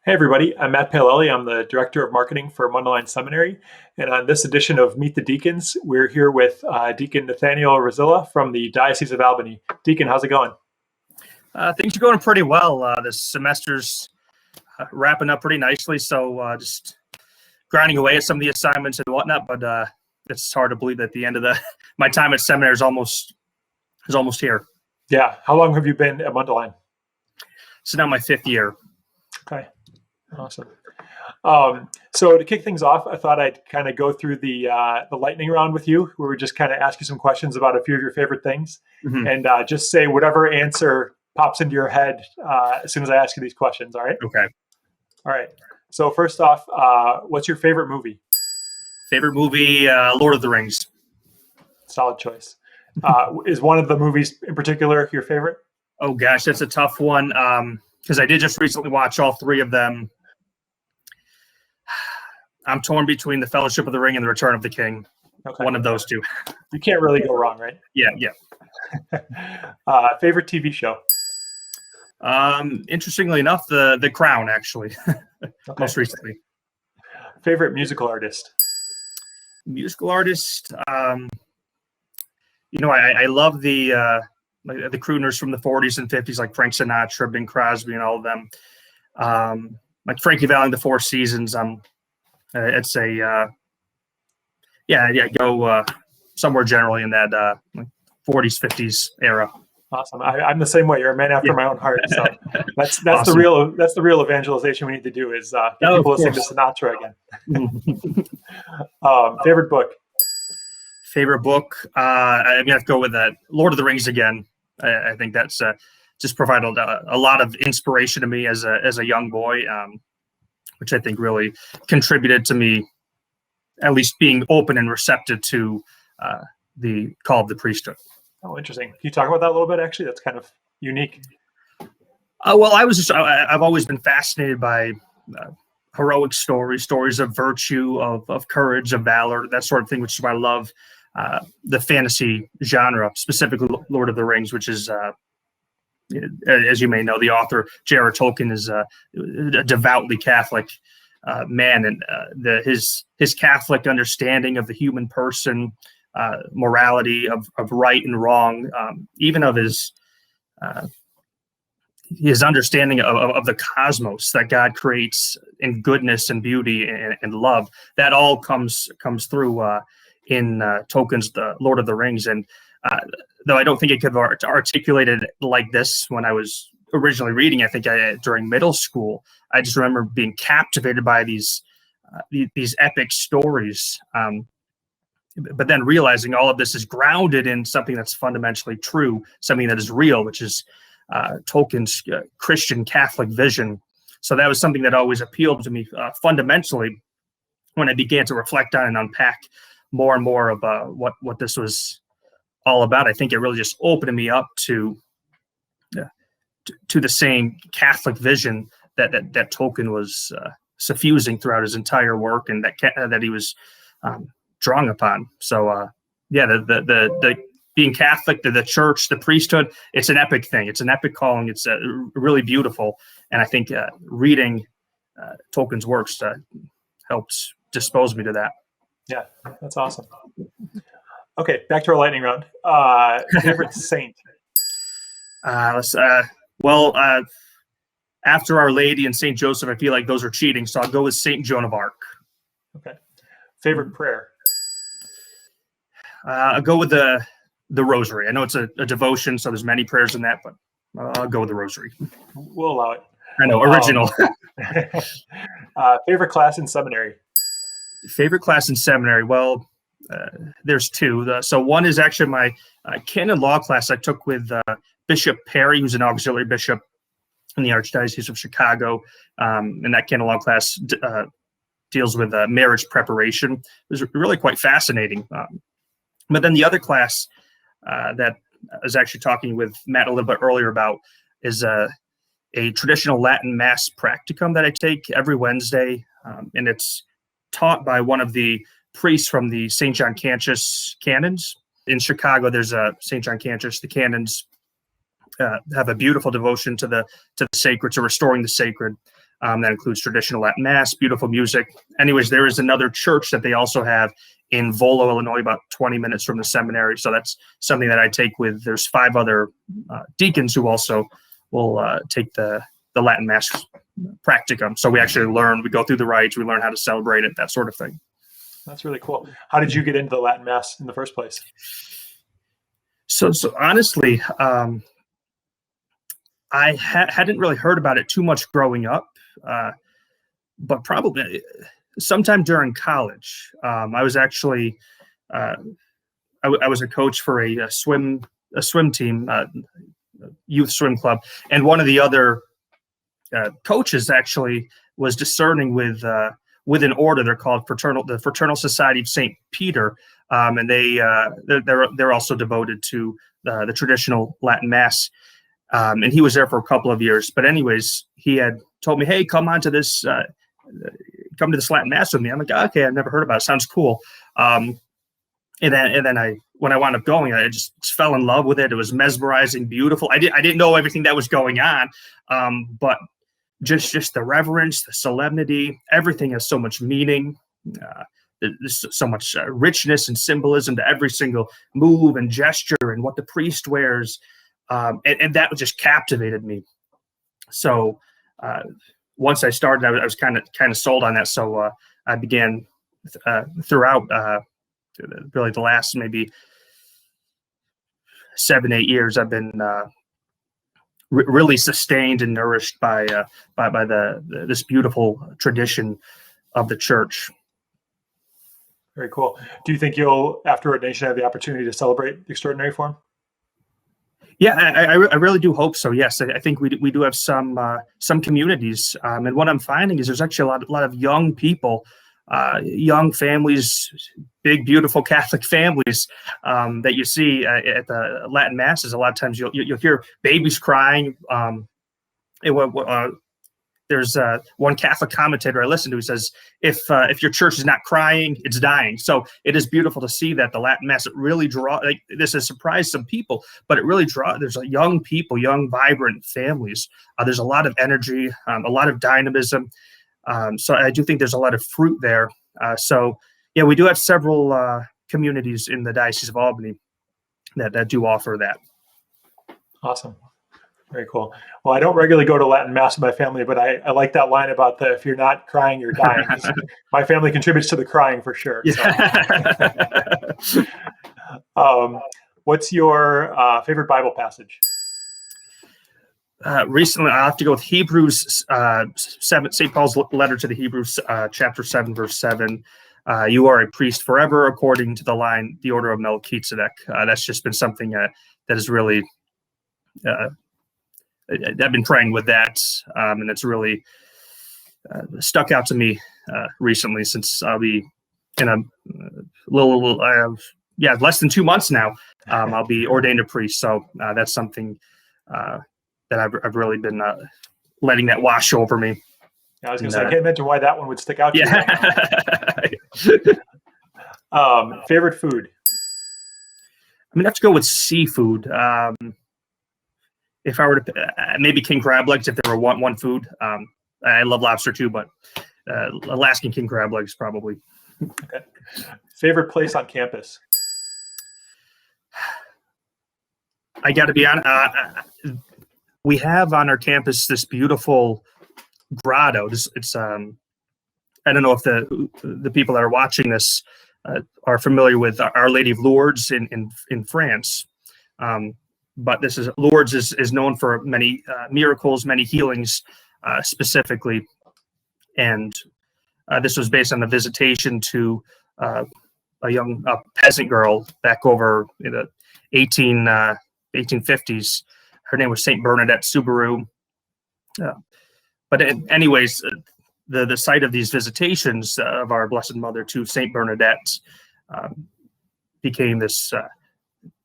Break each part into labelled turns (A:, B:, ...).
A: Hey everybody, I'm Matt Palelli. I'm the Director of Marketing for Mundelein Seminary. And on this edition of Meet the Deacons, we're here with Deacon Nathaniel Resila from the Diocese of Albany. Deacon, how's it going?
B: Things are going pretty well. This semester's wrapping up pretty nicely, so just grinding away at some of the assignments and whatnot, but it's hard to believe that the end of my time at seminary is almost here.
A: Yeah. How long have you been at Mundelein?
B: So now my 5th year.
A: Okay. Awesome. So to kick things off, I thought I'd kind of go through the lightning round with you, where we just kind of ask you some questions about a few of your favorite things, and just say whatever answer pops into your head as soon as I ask you these questions. All right?
B: Okay.
A: All right. So first off, what's your favorite movie?
B: Favorite movie, Lord of the Rings.
A: Solid choice. Is one of the movies in particular your favorite?
B: Oh gosh, that's a tough one. Because I did just recently watch all 3 of them. I'm torn between The Fellowship of the Ring and The Return of the King.
A: Okay.
B: One of those 2.
A: You can't really go wrong, right?
B: Yeah.
A: Favorite TV show?
B: Interestingly enough, The Crown, actually.
A: Okay.
B: Most recently.
A: Favorite musical artist?
B: Musical artist, I love the crooners from the 40s and 50s, like Frank Sinatra, Bing Crosby, and all of them. Like Frankie Valli, The Four Seasons. I'd say, go somewhere generally in that 40s, 50s era.
A: Awesome. I'm the same way. You're a man after my own heart. So that's
B: Awesome.
A: the real evangelization we need to do is get people listening to Sinatra again. Favorite book?
B: Favorite book? I'm gonna have to go with Lord of the Rings again. I think that's just provided a lot of inspiration to me as a young boy, which I think really contributed to me at least being open and receptive to the call of the priesthood.
A: Oh, interesting. Can you talk about that a little bit? Actually, that's kind of unique.
B: Well, I've always been fascinated by heroic stories of virtue, of courage, of valor, that sort of thing, which is why I love the fantasy genre, specifically Lord of the Rings, which is, as you may know, the author J.R.R. Tolkien is a devoutly Catholic man, and his Catholic understanding of the human person, morality of right and wrong, even of his understanding of the cosmos that God creates in goodness and beauty and love, that all comes through in Tolkien's The Lord of the Rings. And though I don't think it could have articulated like this when I was originally reading, I think during middle school, I just remember being captivated by these epic stories. But then realizing all of this is grounded in something that's fundamentally true, something that is real, which is Tolkien's Christian Catholic vision. So that was something that always appealed to me fundamentally when I began to reflect on and unpack more and more of what this was all about. I think it really just opened me up to the same Catholic vision that Tolkien was suffusing throughout his entire work, and that he was drawing upon. So the being Catholic, the church, the priesthood, it's an epic thing. It's an epic calling. It's really beautiful. And I think reading Tolkien's works helps dispose me to that.
A: Yeah, that's awesome. Okay, back to our lightning round. Favorite saint?
B: After Our Lady and Saint Joseph, I feel like those are cheating. So I'll go with Saint Joan of Arc.
A: Okay. Favorite prayer?
B: I'll go with the Rosary. I know it's a devotion, so there's many prayers in that, but I'll go with the Rosary.
A: We'll allow it.
B: I know, original.
A: Favorite class in seminary?
B: Favorite class in seminary? Well, there's 2. So one is actually my canon law class I took with Bishop Perry, who's an auxiliary bishop in the Archdiocese of Chicago. And that canon law class deals with marriage preparation. It was really quite fascinating. But then the other class that I was actually talking with Matt a little bit earlier about is a traditional Latin Mass practicum that I take every Wednesday. And it's taught by one of the priests from the St. John Cantius canons. In Chicago, there's a St. John Cantius. The canons have a beautiful devotion to the sacred, to restoring the sacred. That includes traditional Latin Mass, beautiful music. Anyways, there is another church that they also have in Volo, Illinois, about 20 minutes from the seminary. So that's something that I take with. There's 5 other deacons who also will take the Latin Mass practicum. So we actually we go through the rites, we learn how to celebrate it, that sort of thing.
A: That's really cool. How did you get into the Latin Mass in the first place?
B: So honestly, I hadn't really heard about it too much growing up, but probably sometime during college. I was actually I was a coach for a swim team, youth swim club, and one of the other coaches actually was discerning with an order. They're called the Fraternal Society of St. Peter, and they're also devoted to the traditional Latin Mass. And he was there for a couple of years. But anyways, he had told me, "Hey, come to this Latin Mass with me." I'm like, "Okay, I've never heard about it. Sounds cool." And then when I wound up going, I just fell in love with it. It was mesmerizing, beautiful. I didn't know everything that was going on, but just the reverence, the solemnity, everything has so much meaning. There's so much richness and symbolism to every single move and gesture and what the priest wears. And that just captivated me. So once I started, I was kind of sold on that. So I began throughout really the last maybe 7-8 years. I've been really sustained and nourished by this beautiful tradition of the church.
A: Very cool. Do you think you'll, after ordination, have the opportunity to celebrate the extraordinary form?
B: Yeah, I really do hope so. Yes, I think we do have some communities, and what I'm finding is there's actually a lot of young people, young families, big beautiful Catholic families that you see at the Latin Masses. A lot of times you'll hear babies crying. There's one Catholic commentator I listen to who says, if your church is not crying, it's dying. So it is beautiful to see that the Latin Mass, it really this has surprised some people, but it really there's young people, young, vibrant families. There's a lot of energy, a lot of dynamism. So I do think there's a lot of fruit there. So yeah, we do have several communities in the Diocese of Albany that do offer that.
A: Awesome. Very cool. Well, I don't regularly go to Latin Mass with my family, but I like that line about if you're not crying, you're dying. My family contributes to the crying for sure. So. What's your favorite Bible passage?
B: Recently, I have to go with Hebrews 7, St. Paul's letter to the Hebrews, chapter 7, verse 7. You are a priest forever, according to the order of Melchizedek. That's just been something that has really I've been praying with that, and it's really stuck out to me recently, since I'll be in a less than 2 months now. I'll be ordained a priest, so that's something that I've really been letting that wash over me.
A: Yeah, I was going to say, I can't imagine why that one would stick out to
B: you.
A: Favorite food?
B: I'm gonna have to go with seafood. If I were to maybe king crab legs, if there were one food. I love lobster too, but Alaskan king crab legs probably.
A: Okay. Favorite place on campus?
B: I got to be honest. We have on our campus this beautiful grotto. It's I don't know if the people that are watching this are familiar with Our Lady of Lourdes in France. But Lourdes is known for many miracles, many healings specifically. And this was based on a visitation to a young peasant girl back over in the 1850s. Her name was Saint Bernadette Subaru. But anyways, the site of these visitations of our Blessed Mother to Saint Bernadette became this...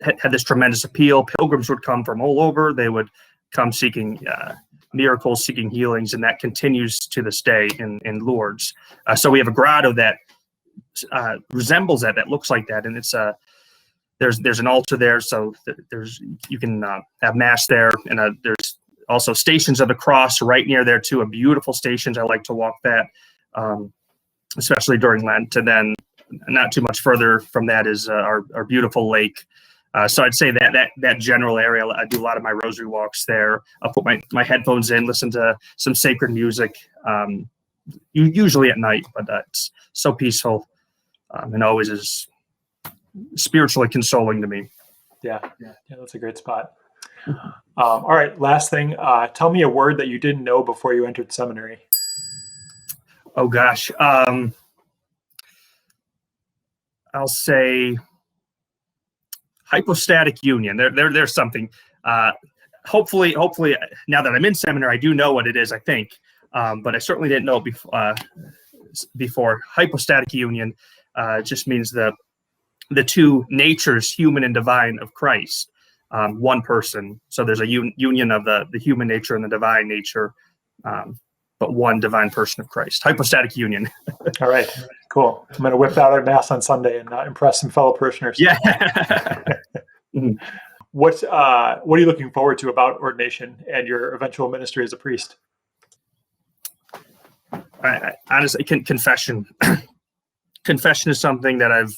B: had this tremendous appeal. Pilgrims would come from all over. They would come seeking miracles, seeking healings, and that continues to this day in Lourdes. So we have a grotto that resembles that looks like that, and it's there's an altar there, so you can have mass there, and there's also Stations of the Cross right near there too, a beautiful stations. I like to walk that, especially during Lent. And then not too much further from that is our beautiful lake. So I'd say that general area, I do a lot of my rosary walks there. I'll put my headphones in, listen to some sacred music, usually at night, but it's so peaceful, and always is spiritually consoling to me.
A: Yeah, that's a great spot. All right, last thing. Tell me a word that you didn't know before you entered seminary.
B: Oh gosh, I'll say hypostatic union. There's something. Hopefully, now that I'm in seminary, I do know what it is, I think. But I certainly didn't know before. Hypostatic union just means the two natures, human and divine, of Christ. One person. So there's a union of the human nature and the divine nature, but one divine person of Christ. Hypostatic union.
A: All right, cool. I'm going to whip out at Mass on Sunday and impress some fellow parishioners.
B: Yeah.
A: What are you looking forward to about ordination and your eventual ministry as a priest?
B: I honestly, confession. Confession is something that I've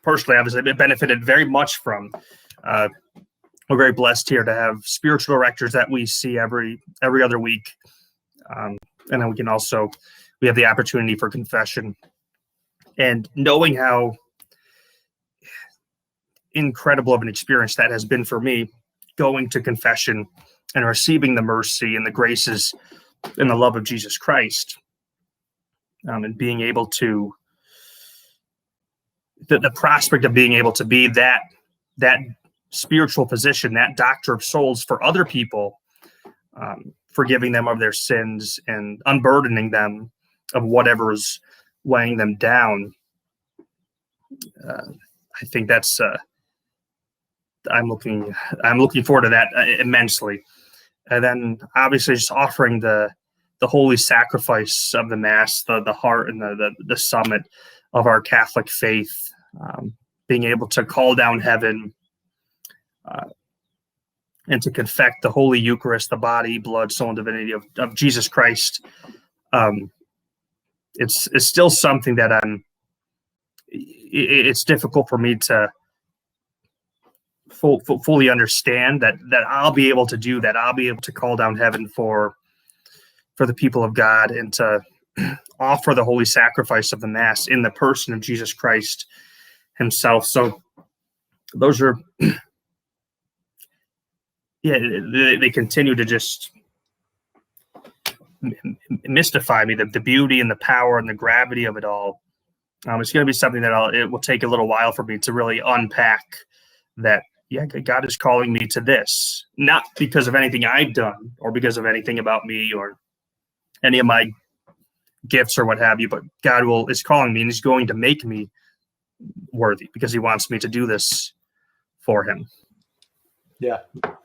B: personally, obviously, benefited very much from. We're very blessed here to have spiritual directors that we see every other week, and then we have the opportunity for confession, and knowing how incredible of an experience that has been for me, going to confession and receiving the mercy and the graces and the love of Jesus Christ, and being able to the prospect of being able to be that spiritual position, that doctor of souls for other people, forgiving them of their sins and unburdening them of whatever's weighing them down. I think that's I'm looking forward to that immensely. And then obviously just offering the holy sacrifice of the Mass, the heart and the summit of our Catholic faith, being able to call down heaven and to confect the Holy Eucharist, the body, blood, soul, and divinity of Jesus Christ. It's still something that it's difficult for me to fully understand that I'll be able to do that. I'll be able to call down heaven for the people of God and to offer the holy sacrifice of the Mass in the person of Jesus Christ himself. So those are, they continue to just mystify me, the beauty and the power and the gravity of it all. It's going to be something that it will take a little while for me to really unpack that. Yeah, God is calling me to this, not because of anything I've done or because of anything about me or any of my gifts or what have you, but God is calling me and he's going to make me worthy because he wants me to do this for him.
A: Yeah,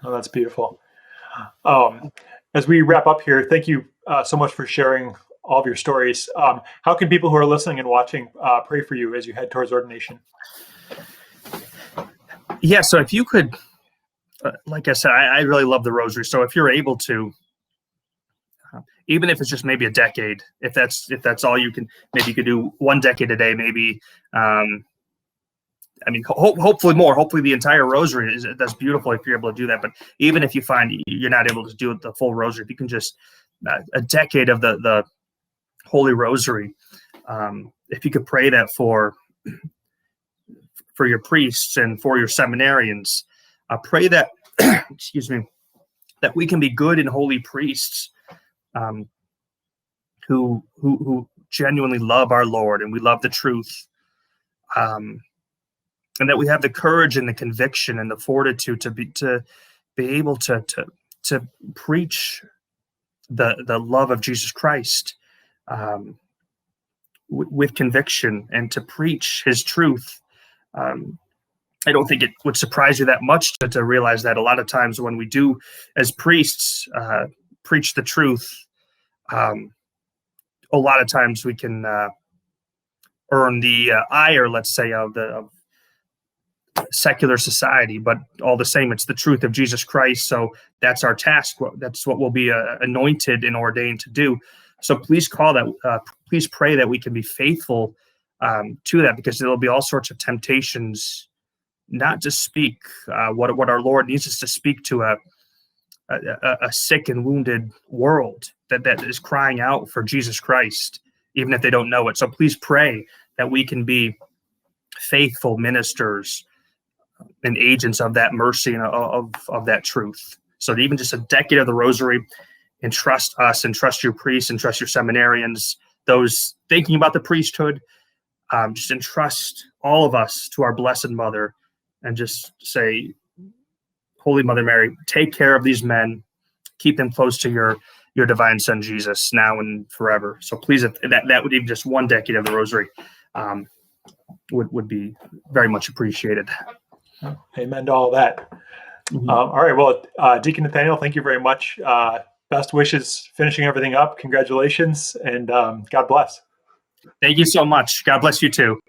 A: that's beautiful. As we wrap up here, thank you so much for sharing all of your stories. How can people who are listening and watching pray for you as you head towards ordination?
B: Yeah, so if you could, like I said, I really love the rosary. So if you're able to, even if it's just maybe a decade, if that's all you can, maybe you could do 1 decade a day, maybe. Hopefully more. Hopefully the entire rosary that's beautiful if you're able to do that. But even if you find you're not able to do the full rosary, if you can just a decade of the Holy Rosary, if you could pray that for your priests and for your seminarians, pray that, excuse me, that we can be good and holy priests who genuinely love our Lord and we love the truth, and that we have the courage and the conviction and the fortitude to be able to preach the love of Jesus Christ with conviction and to preach his truth. I don't think it would surprise you that much to realize that a lot of times when we do, as priests, preach the truth, a lot of times we can earn the ire, let's say, of secular society, but all the same, it's the truth of Jesus Christ. So that's our task. That's what we'll be anointed and ordained to do. So please please pray that we can be faithful to that, because there'll be all sorts of temptations, not to speak what our Lord needs us to speak to a sick and wounded world that is crying out for Jesus Christ, even if they don't know it. So please pray that we can be faithful ministers and agents of that mercy and of that truth. So even just a decade of the Rosary, entrust us, and trust your priests, and trust your seminarians, those thinking about the priesthood, just entrust all of us to our Blessed Mother, and just say, Holy Mother Mary, take care of these men, keep them close to your divine Son Jesus, now and forever. So please, that would even just one decade of the Rosary would be very much appreciated.
A: Amen to all that. All right. Well, Deacon Nathaniel, thank you very much. Best wishes finishing everything up. Congratulations, and God bless.
B: Thank you so much. God bless you too.